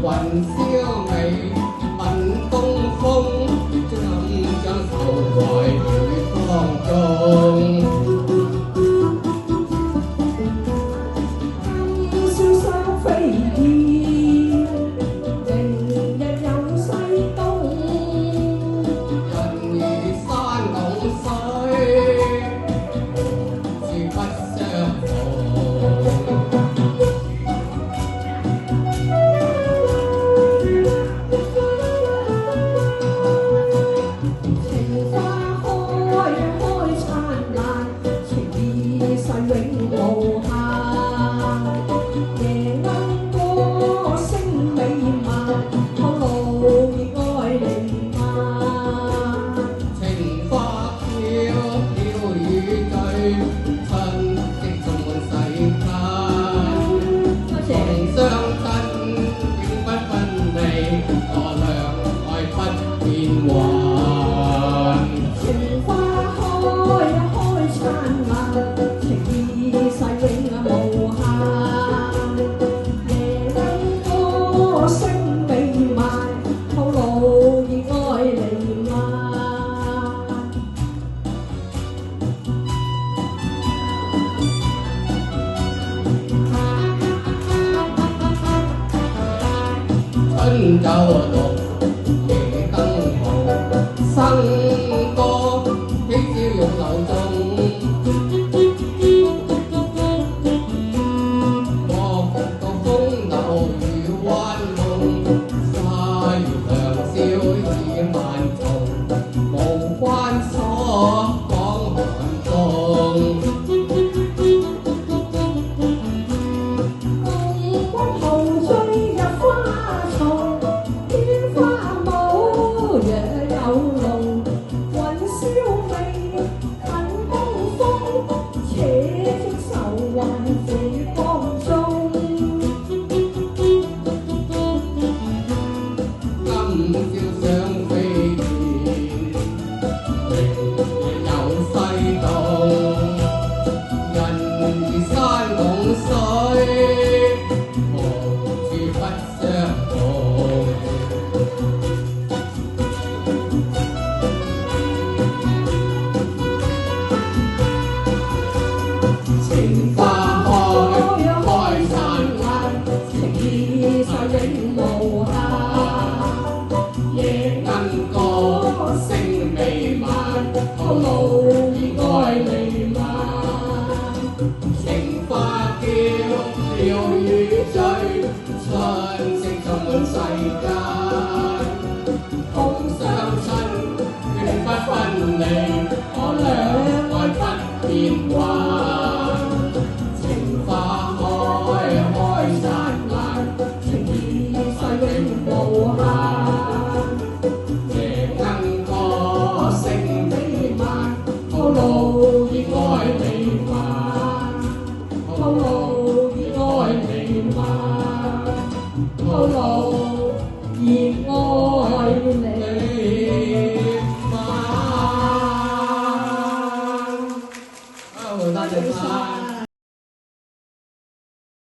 雲霄美，問東風，將愁懷於江中。今宵雙飛燕，明日有西東。人如山拱水，無處不相逢。情花開燦爛，情意世永無限。夜鶯歌聲美漫，透露熱愛彌漫。情花飄飄雨醉，春色充滿世間。同相親，永不分離，我倆愛不變幻。情花開燦爛，情意世永無限。夜鶯歌聲美漫，透露熱愛彌漫。春酒綠，夜燈紅，笙歌喜笑玉樓中。莫道風流如幻夢，花月良宵似萬重，無關所講寒冬。共光後追入花叢，天花舞夜有龍。雲霄美，近東風，且將愁懷於江中。今宵雙飛燕，明日有西東。人如山拱水，無處不相逢。情花開燦爛，情意世永無限。夜鶯歌聲美漫，透露熱愛彌漫。情花飄飄雨醉，春色充滿世間。同相親，永不分離，我倆愛不變幻。情花開燦爛，情意世永無限。夜鶯歌聲美漫，透露熱愛彌漫，透露熱愛彌漫，透露